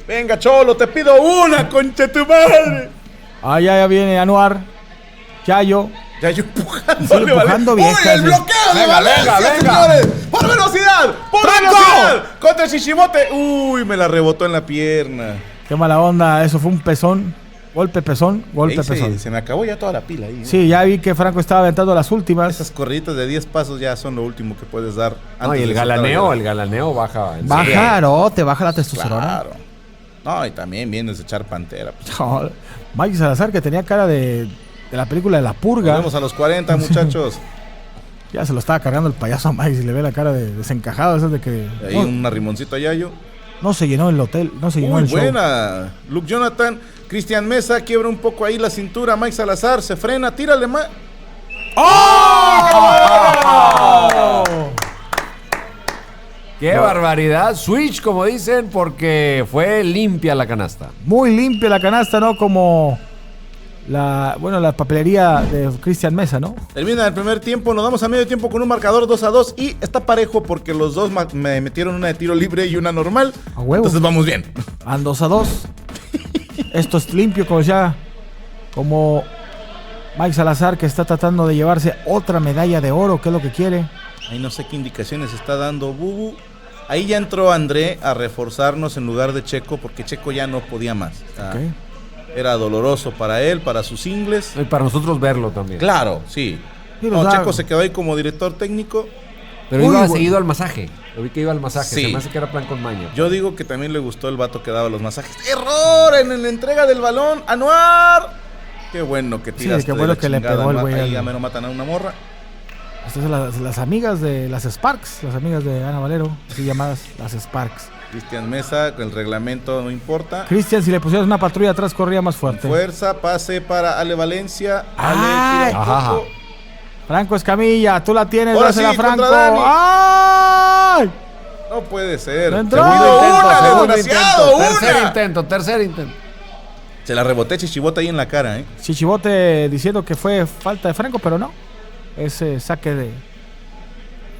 Venga, Cholo, te pido una, concha de tu madre. Ya viene Anuar. Chayo. Ya yo empujando. Sí, empujando bien, ¡Uy, el casi. bloqueo de Venga, Valencia, venga. señores! ¡Por velocidad! ¡Por ¡Franco! velocidad! Contra Chichimote. Uy, me la rebotó en la pierna. Qué mala onda. Eso fue un pezón. Golpe pezón. Golpe Ahí pezón. se me acabó ya toda la pila ahí. ¿no? Sí, ya vi que Franco estaba aventando las últimas. Esas corriditas de 10 pasos ya son lo último que puedes dar. No, y de el soltar la galaneo baja. Baja, no, te baja la testosterona. Claro. No, y también vienes a echar pantera. Pues. No, Mike Salazar, que tenía cara de la película de La Purga. Volvemos a los 40, muchachos. Ya se lo estaba cargando el payaso a Mike. Si le ve la cara de desencajado, esas de que Ahí un arrimoncito a Yayo. no se llenó el hotel, no se llenó Muy el show. buena. Luke Jonathan. Cristian Mesa quiebra un poco ahí la cintura. Mike Salazar se frena. Tírale más. ¡Qué barbaridad! Switch, como dicen, porque fue limpia la canasta. Muy limpia la canasta, ¿no? Como la papelería de Cristian Mesa, ¿no? Termina el primer tiempo, nos damos a medio tiempo con un marcador 2-2 y está parejo porque los dos me metieron una de tiro libre y una normal. A huevo. Entonces vamos bien. Van 2-2. Esto es limpio, como Mike Salazar, que está tratando de llevarse otra medalla de oro, que es lo que quiere. Ahí no sé qué indicaciones está dando Bubu. Ahí ya entró André a reforzarnos en lugar de Checo porque Checo ya no podía más. Okay. Era doloroso para él, para sus ingles. Y para nosotros verlo también. Claro, sí. Sí, No, Checo se quedó ahí como director técnico. Pero Uy, iba bueno. seguido al masaje. Lo vi que iba al masaje. Sí. Se me hace que era plan con maña. Yo digo que también le gustó el vato que daba los masajes. ¡Error en la entrega del balón! ¡Anuar! Qué bueno que tiraste. qué bueno de la que le chingada, pegó el güey Ahí al- ya menos matan a una morra. Estas son las amigas de las Sparks, las amigas de Ana Valero, así llamadas las Sparks. Cristian Mesa, el reglamento no importa. Cristian, si le pusieras una patrulla atrás, corría más fuerte. Fuerza, pase para Ale Valencia. Ale, ¡Ay! gira un Ajá. poco. Franco Escamilla, tú la tienes, Ahora dásela a sí, Franco. contra Dani. ¡Ay! No puede ser. No entró. Segundo una, segundo desgraciado, tercer intento. Se la reboté Chichibota ahí en la cara, ¿eh? Chichibote diciendo que fue falta de Franco, pero no. Ese saque de...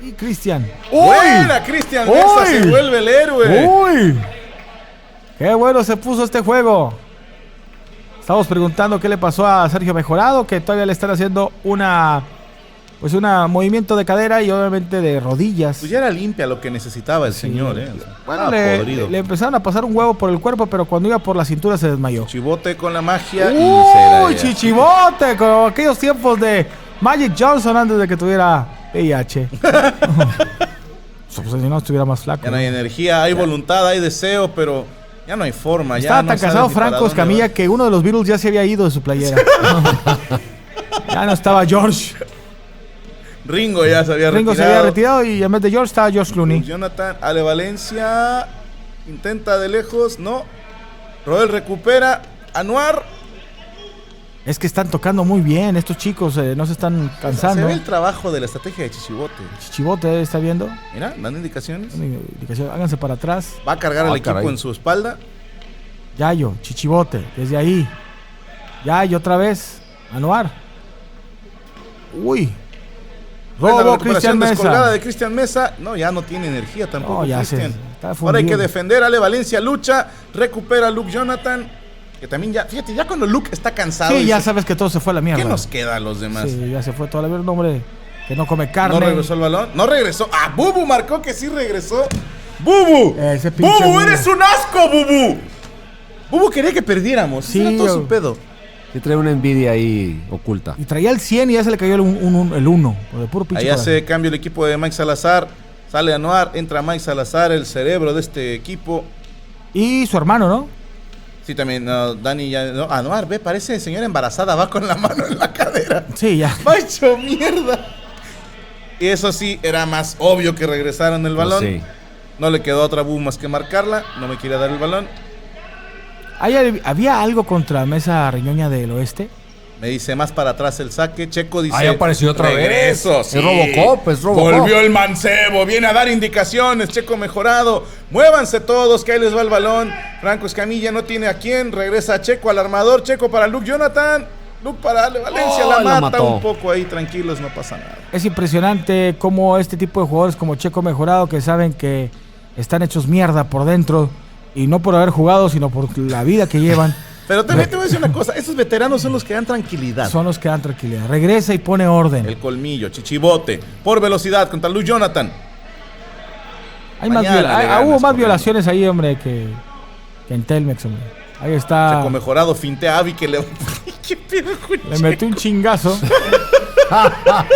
Y Cristian. Buena, Cristian Mesa, ¡Uy! se vuelve el héroe. ¡Uy! ¡Qué bueno se puso este juego! Estamos preguntando qué le pasó a Sergio Mejorado, que todavía le están haciendo un movimiento de cadera y obviamente de rodillas. Pues ya era limpia lo que necesitaba el Sí. señor, ¿eh? O sea, Bueno, estaba podrido. le empezaron a pasar un huevo por el cuerpo, pero cuando iba por la cintura se desmayó. Chichibote con la magia y se la ¡Uy, Chichibote! Como aquellos tiempos de Magic Johnson antes de que tuviera VIH. Pues si no estuviera más flaco. Ya no hay energía, hay voluntad, hay deseo, pero ya no hay forma. Estaba ya no tan sabes cansado ni para Franco dónde Escamilla vas. que uno de los Beatles ya se había ido de su playera. Ya no estaba George. Ringo ya se había Ringo se retirado. había retirado y en vez de George estaba George Clooney. Jonathan, Ale Valencia intenta de lejos, no. Roel recupera, Anuar. Es que están tocando muy bien estos chicos, no se están Se cansando. ve el trabajo de la estrategia de Chichibote. Chichibote está viendo. Mira, dando indicaciones. Indicación, háganse para atrás. Va a cargar al equipo caray. en su espalda. Yayo, Chichibote, desde ahí. Yayo otra vez. Anuar. Uy. Buena Robo recuperación Cristian descolgada Mesa. de Cristian Mesa. No, ya no tiene energía tampoco. No, ya Cristian. está Ahora hay que fundido. defender. Ale Valencia lucha. Recupera a Luke Jonathan. Que también ya, fíjate, ya cuando Luke está cansado. Sí, ya dice, sabes que todo se fue a la mierda. ¿qué nos queda a los demás? Sí, ya se fue toda la mierda, un hombre que no come carne. ¿No regresó el balón? No regresó. Ah, Bubu marcó que sí regresó. ¡Bubu! Ese pinche ¡Bubu, Bubu. eres un asco, Bubu! Bubu quería que perdiéramos. Sí, Sí, era todo yo- su pedo. Sí trae una envidia ahí oculta. Y traía el 100 y ya se le cayó el 1. De puro pinche Ahí coraje. hace cambio el equipo de Mike Salazar. Sale Anuar, entra Mike Salazar, el cerebro de este equipo. Y su hermano, ¿no? Sí, también, no, Dani ya. No, Anuar, ve, parece señora embarazada, va con la mano en la cadera. Sí, ya. ¡Va hecho mierda! Y eso sí, era más obvio que regresaron el balón. Sí. No le quedó otra Bubu más que marcarla. No me quiere dar el balón. ¿Había algo contra Mesa Riñoña del Oeste? Me dice más para atrás el saque. Checo dice. Ahí apareció otra regreso, vez. sí. Es Robocop, es Robocop. Volvió el mancebo. Viene a dar indicaciones. Checo mejorado. Muévanse todos, que ahí les va el balón. Franco Escamilla no tiene a quién. Regresa a Checo al armador. Checo para Luke Jonathan. Luke para Ale Valencia. Oh, la lo mata mató. un poco ahí. Tranquilos, no pasa nada. Es impresionante cómo este tipo de jugadores como Checo Mejorado, que saben que están hechos mierda por dentro, y no por haber jugado, sino por la vida que llevan, Pero también te voy a decir una cosa. Esos veteranos son los que dan tranquilidad. son los que dan tranquilidad. Regresa y pone orden. El colmillo, Chichibote. Por velocidad contra Luke Jonathan. Hay más Mañana le ganas, hubo más corriendo. violaciones ahí, hombre, que en Telmex, hombre. Ahí está. Checo mejorado. Fintea a Avi que le. ¿Qué pedo con Le metió un chingazo.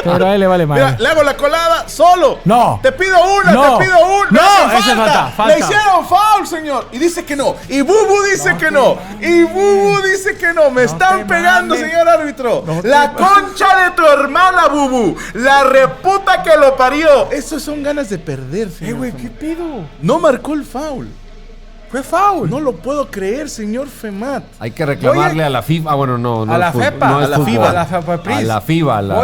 Pero a él le vale Mira, mal. le hago la colada solo. No. Te pido una, No. te pido una. No, Me hace ese falta. Le hicieron foul, señor. Y dice que no. Y Bubu dice que no. Y Bubu dice que no. Me están pegando, señor árbitro. La concha de tu hermana, Bubu. La reputa que lo parió. Eso son ganas de perder, señor. Güey, ¿qué pedo? No marcó el foul. Fue foul. No lo puedo creer, señor Femat. Hay que reclamarle a la FIFA. Ah, bueno, no. A es la fútbol, FEPA, no a es la fútbol. FIBA, a la FEPAPRIS. A la FIBA. a la-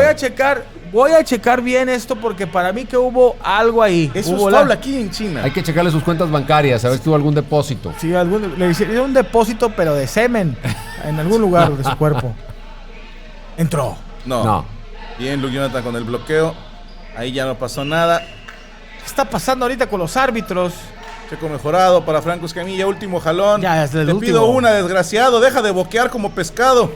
Voy a checar bien esto porque para mí que hubo algo ahí. Eso Hubo es foul aquí en China. Hay que checarle sus cuentas bancarias, a ver si tuvo algún depósito. Sí, le hicieron un depósito, pero de semen en algún lugar de su cuerpo. Entró. No. Bien, Luke Jonathan con el bloqueo. Ahí ya no pasó nada. ¿Qué está pasando ahorita con los árbitros? Checo mejorado para Franco Escamilla. Último jalón. Ya, es el Te último. pido una, desgraciado. Deja de boquear como pescado.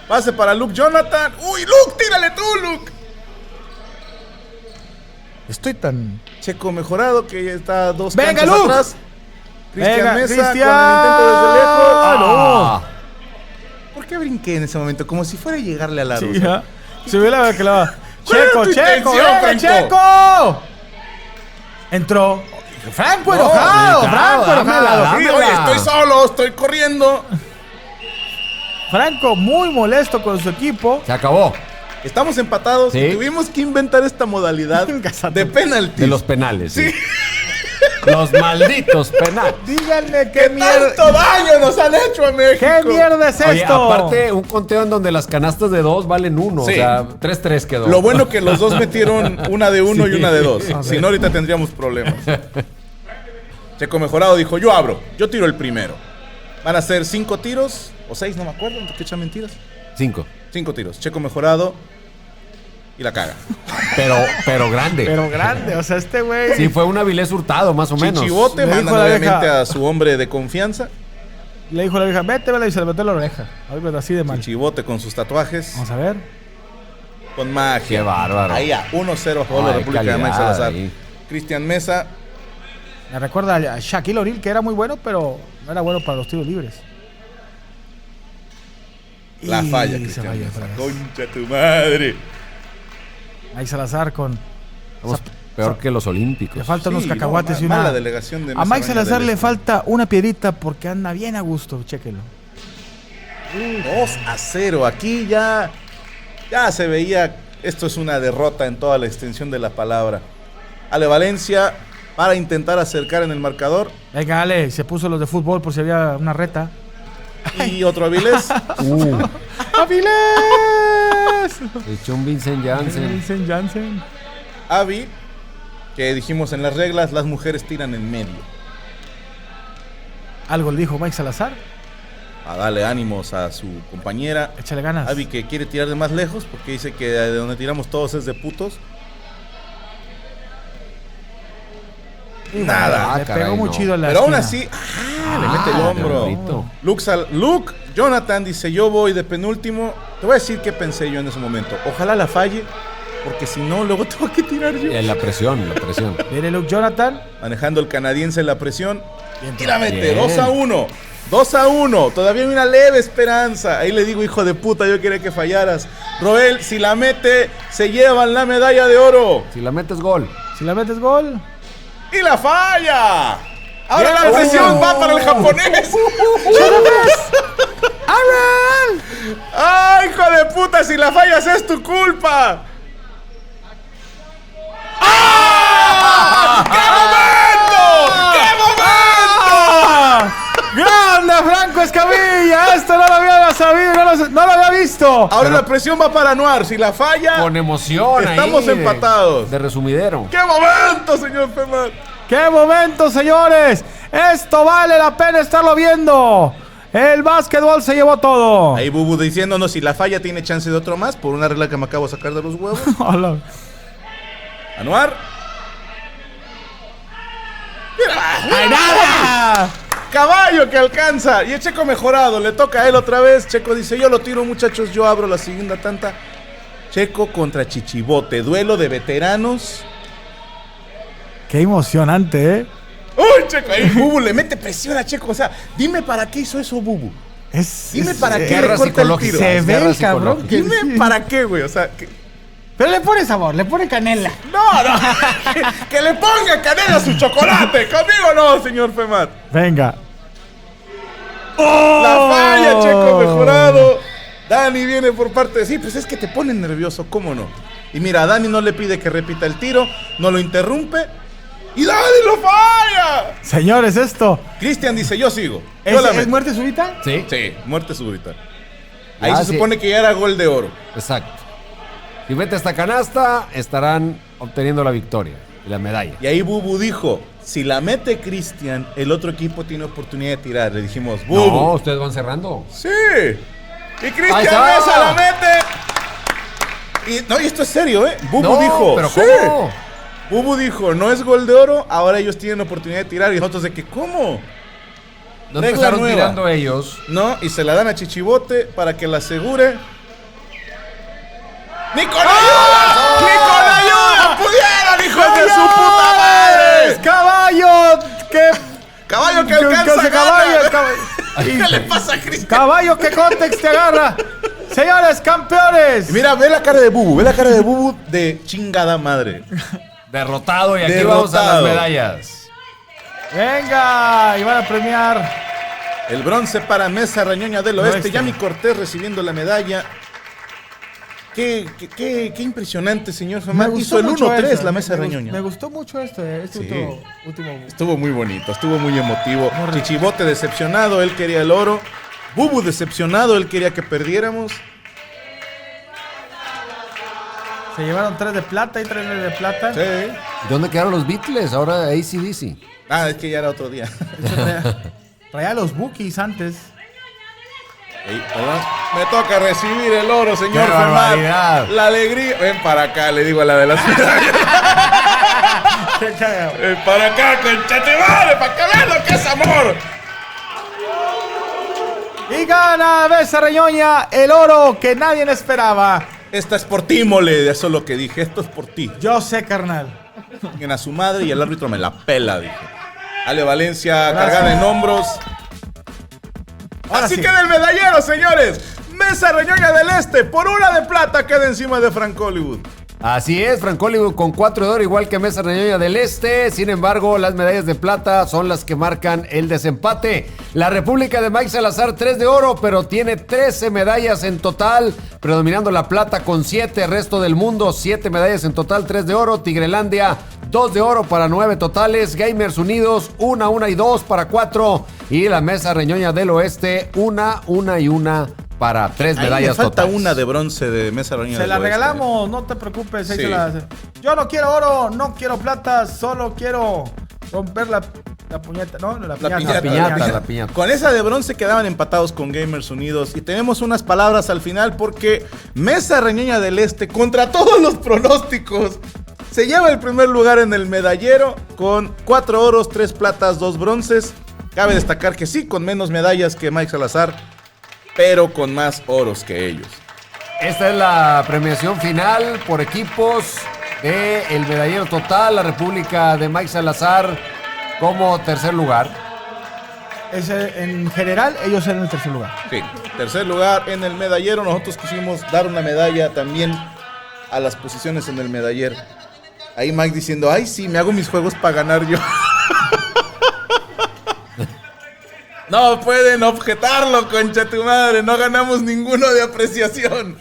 Pase para Luke Jonathan. ¡Uy, Luke! ¡Tírale tú, Luke! Estoy tan... Checo mejorado que ya está a 2 ¡Venga, canchas Luke! atrás. Cristian Venga, Mesa Cristian. con el intento desde lejos. ¡Ah, ¿Por qué brinqué en ese momento? Como si fuera a llegarle a la no! rusa. Sí, ¿ah? Se ve la que la va. ¿Cuál era ¡Checo, tu Checo! intención, ¡Venga, Franco? Checo! Entró. Franco enojado, Franco enojado. Sí, oye, estoy solo, estoy corriendo. Franco muy molesto con su equipo. Se acabó. Estamos empatados. Sí. Tuvimos que inventar esta modalidad de penalti. De los penales. Sí. Los malditos penales. Díganme ¿Qué tanto daño nos han hecho a México? ¿Qué mierda es Oye, esto? aparte, un conteo en donde las canastas de 2 valen 1. Sí. O sea, 3-3 quedó. Lo bueno que los dos metieron una de 1 y una de 2. A Si ver. no, ahorita tendríamos problemas. Checo mejorado dijo, yo abro, yo tiro el primero. Van a ser 5 tiros, o 6, no me acuerdo, no te echan mentiras. 5. 5 tiros. Checo mejorado y la caga. Pero grande. Pero grande, o sea, este güey... Sí, fue un Avilés Hurtado, más o menos. Chichibote, Le dijo mandan la obviamente vieja- a su hombre de confianza. Le dijo a la vieja, vete, vela, y se le metió en la oreja. Ahorita así de mal. Chichibote con sus tatuajes, Vamos a ver. con magia. Qué bárbaro. Ahí ya, 1-0 a favor de la Ay, República de Mike calidad Salazar. ahí. Cristian Mesa, Me recuerda a Shaquille O'Neal, que era muy bueno, pero no era bueno para los tiros libres. la Y falla, se Cristian vaya Mesa. otra vez. Concha tu madre. Mike Salazar con... Estamos peor que los olímpicos. Le faltan unos Sí, cacahuates no, y mala una... delegación de A Mesa Mike Baña Salazar del le Este. falta una piedrita porque anda bien a gusto, chéquelo. 2-0. Aquí ya se veía. Esto es una derrota en toda la extensión de la palabra. Ale Valencia para intentar acercar en el marcador. Venga, Ale, se puso los de fútbol por si había una reta. Y otro Avilés. ¡Avilés! Echó un Vincent Janssen. Vincent Janssen. Avi, que dijimos en las reglas, las mujeres tiran en medio. Algo le dijo Mike Salazar. A darle ánimos a su compañera. Échale ganas. Avi, que quiere tirar de más lejos porque dice que de donde tiramos todos es de putos. Nada. Le caray, pegó muy no. chido a la Pero aún esquina. así, le mete el hombro. diablito. Luke Jonathan dice, yo voy de penúltimo. Te voy a decir qué pensé yo en ese momento. Ojalá la falle, porque si no, luego tengo que tirar yo. La presión. Viene Luke Jonathan. Manejando el canadiense la presión. Bien, Y la mete, bien. 2-1. 2-1. Todavía hay una leve esperanza. Ahí le digo, hijo de puta, yo quería que fallaras. Roel, si la mete, se llevan la medalla de oro. Si la metes gol. Si la metes gol. ¡Y la falla! Ahora Bien. la presión va para el japonés. ¡Ay, hijo de puta! Si la fallas es tu culpa. ¡Ah! ¡Qué momento! ¡Grande Franco Escamilla! Esto no lo había sabido, no lo había visto. Ahora la presión va para Anuar. Si la falla, Con emoción. Estamos ahí empatados. De resumidero. ¡qué momento, señor Femar! ¡Qué momento, señores! Esto vale la pena estarlo viendo. El básquetbol se llevó todo. Ahí Bubu diciéndonos si la falla tiene chance de otro más por una regla que me acabo de sacar de los huevos. Hola. Anuar. ¡Ay, nada! Caballo que alcanza. Y el Checo mejorado. Le toca a él otra vez. Checo dice, yo lo tiro, muchachos. Yo abro la segunda tanta. Checo contra Chichibote. Duelo de veteranos. Qué emocionante, ¿eh? ¡Uy, Checo! Ahí Bubu le mete presión a Checo. O sea, dime para qué hizo eso Bubu. Dime para qué le guerra corta el psicológica. tiro. Se ve Guerra el cabrón. psicológica. Dime para qué, güey. O sea, Pero le pone sabor, le pone canela. no. que le ponga canela a su chocolate. Conmigo no, señor Femat. Venga. La falla, Checo mejorado. Dani viene por parte de... Sí, pues es que te pone nervioso, ¿cómo no? Y mira, a Dani no le pide que repita el tiro, no lo interrumpe. ¡Y Dani lo falla! Señores, esto. Cristian dice, yo sigo. Yo la ¿Es meto. muerte súbita? Sí. Sí, muerte súbita. Ahí Ya, se sí. supone que ya era gol de oro. Exacto. Si mete esta canasta, estarán obteniendo la victoria y la medalla. Y ahí Bubu dijo, si la mete Cristian, el otro equipo tiene oportunidad de tirar. Le dijimos, No, Bubu. ustedes van cerrando. Sí. Y Cristian Ahí está. Mesa la mete. Y esto es serio, ¿eh? Bubu No, dijo. pero sí. ¿cómo? Bubu dijo, no es gol de oro, ahora ellos tienen oportunidad de tirar. Y nosotros de que, ¿cómo? No Regla empezaron nueva. tirando ellos. No, y se la dan a Chichibote para que la asegure. ¡Nicolás! ¡Nicolás! ¡Pudieron, hijos de su puta madre! ¡Caballo! ¡Caballo que alcanza caballo, gana! caballo. ¿Qué le pasa a Cristian? Caballo que Context te agarra. Señores campeones. Mira, ve la cara de Bubu de chingada madre. Derrotado y aquí Derrotado. vamos a las medallas. Venga, y van a premiar. El bronce para Mesa Reñoña del Oeste. Oeste. Yami Cortés recibiendo la medalla. Qué impresionante, señor Femar. Hizo el 1-3 la Mesa Reñoña. Me gustó mucho este Sí. último. Estuvo muy bonito, estuvo muy emotivo. Muy rico. Chichibote decepcionado, él quería el oro. Bubu decepcionado, él quería que perdiéramos. Se llevaron 3 de plata y 3 de plata. Sí. ¿Dónde quedaron los Beatles? Ahora AC/DC. Ah, es que ya era otro día. Traía los bookies antes. Ey, perdón. Me toca recibir el oro, señor ¡Qué Femar. barbaridad! La alegría. Ven para acá, le digo a la de las medallas. Ven para acá, conchetimare, para que vean lo que es amor. Y gana Mesa Reñoña el oro que nadie esperaba. Esta es por ti, mole. Eso es lo que dije. Esto es por ti. Yo sé, carnal. A su madre y el árbitro me la pela, dije. Ale Valencia Gracias. cargada en hombros. Ahora Así sí. queda el medallero, señores. Mesa Reñoña del Este por una de plata queda encima de Frank Hollywood. Así es, Frank Hollywood con 4 de oro, igual que Mesa Reñoña del Este. Sin embargo, las medallas de plata son las que marcan el desempate. La República de Mike Salazar, 3 de oro, pero tiene 13 medallas en total, predominando la plata con 7. Resto del mundo, 7 medallas en total, 3 de oro. Tigrelandia, 2 de oro para 9 totales. Gamers Unidos, 1 y 2 para 4. Y la Mesa Reñoña del Oeste, 1 y 1 para 3 Ahí medallas me falta totales. una de bronce de Mesa Reñoña Se del la Oeste. regalamos, no te preocupes. Ahí Sí. se la- Yo no quiero oro, no quiero plata, solo quiero romper la puñeta. No, la piñata. La piñata. Con esa de bronce quedaban empatados con Gamers Unidos. Y tenemos unas palabras al final porque Mesa Reñoña del Este, contra todos los pronósticos, se lleva el primer lugar en el medallero con 4 oros, 3 platas, 2 bronces. Cabe destacar que sí, con menos medallas que Mike Salazar, pero con más oros que ellos. Esta es la premiación final por equipos de el medallero total. La República de Mike Salazar como tercer lugar. En general, ellos eran el tercer lugar. Sí, tercer lugar en el medallero. Nosotros quisimos dar una medalla también a las posiciones en el medallero. Ahí Mike diciendo, ay sí, me hago mis juegos para ganar yo. No pueden objetarlo, concha tu madre. No ganamos ninguno de apreciación.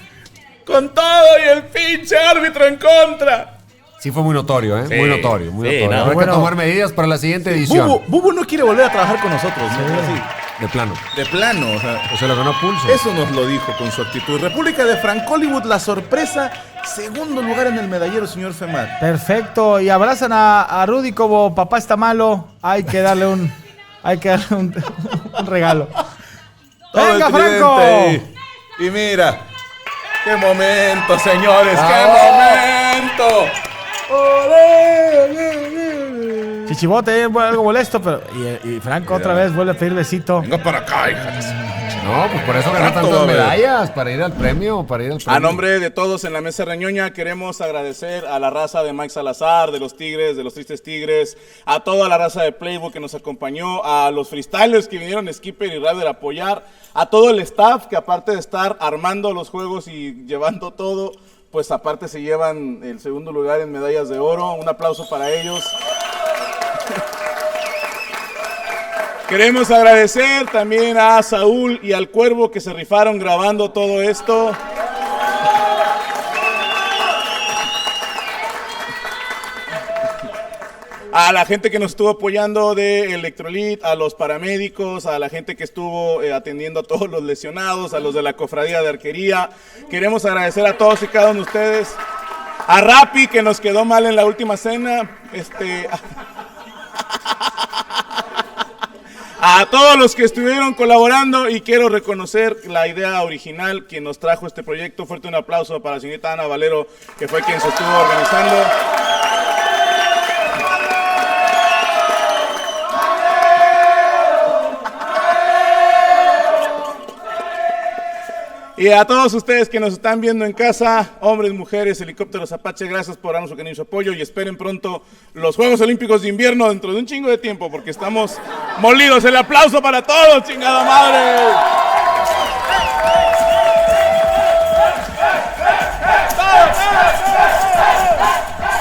Con todo y el pinche árbitro en contra. Sí fue muy notorio, ¿eh? Sí, muy notorio, muy sí, notorio. no. Habrá Bueno. que tomar medidas para la siguiente edición. Bubu no quiere volver a trabajar con nosotros, ¿no? Así, De plano. de plano, o sea. O se lo ganó a pulso. Eso nos lo dijo con su actitud. República de Frank Hollywood, la sorpresa. Segundo lugar en el medallero, señor Femar. Perfecto. Y abrazan a Rudy como papá está malo. Hay que darle un regalo. Todo ¡Venga, el tridente Franco! ahí. Y mira. ¡Qué momento, señores! ¡Bravo! ¡Qué momento! ¡Olé, olé, olé! Chichibote, algo molesto, pero. Y Franco otra vez vuelve a pedir besito. Venga para acá, hija de su- No, pues por eso ganó Rato, tantas a ver. medallas, para ir al premio, A nombre de todos en la Mesa Reñoña queremos agradecer a la raza de Mike Salazar, de los Tigres, de los Tristes Tigres, a toda la raza de Playbook que nos acompañó, a los freestylers que vinieron Skipper y Ryder a apoyar, a todo el staff que aparte de estar armando los juegos y llevando todo, pues aparte se llevan el segundo lugar en medallas de oro. Un aplauso para ellos. Queremos agradecer también a Saúl y al Cuervo que se rifaron grabando todo esto. A la gente que nos estuvo apoyando de Electrolit, a los paramédicos, a la gente que estuvo atendiendo a todos los lesionados, a los de la cofradía de arquería. Queremos agradecer a todos y cada uno de ustedes. A Rappi, que nos quedó mal en la última cena. A todos los que estuvieron colaborando y quiero reconocer la idea original quien nos trajo este proyecto. Fuerte un aplauso para la señorita Ana Valero, que fue quien se estuvo organizando. Y a todos ustedes que nos están viendo en casa, hombres, mujeres, helicópteros Apache, gracias por darnos su cariñoso apoyo y esperen pronto los Juegos Olímpicos de Invierno dentro de un chingo de tiempo porque estamos molidos. El aplauso para todos, chingada madre.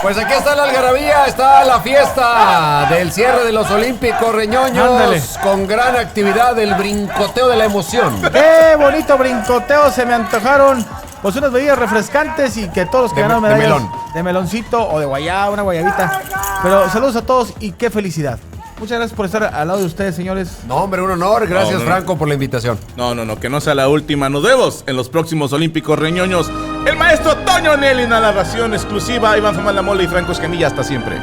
Pues aquí está la algarabía, está la fiesta del cierre de los Olímpicos Reñoños. Ándale. Con gran actividad, el brincoteo de la emoción. ¡Qué bonito brincoteo! Se me antojaron pues unas bebidas refrescantes y que todos los que De ganaron de medallas melón. de meloncito o de guayaba, una guayabita. Pero saludos a todos y qué felicidad. Muchas gracias por estar al lado de ustedes, señores. No, hombre, un honor. Gracias, No. Franco, por la invitación. No, que no sea la última. Nos vemos en los próximos Olímpicos Reñoños. El maestro Toño Nelly en la narración exclusiva. Iván Famán La Mole y Franco Escamilla. Hasta siempre.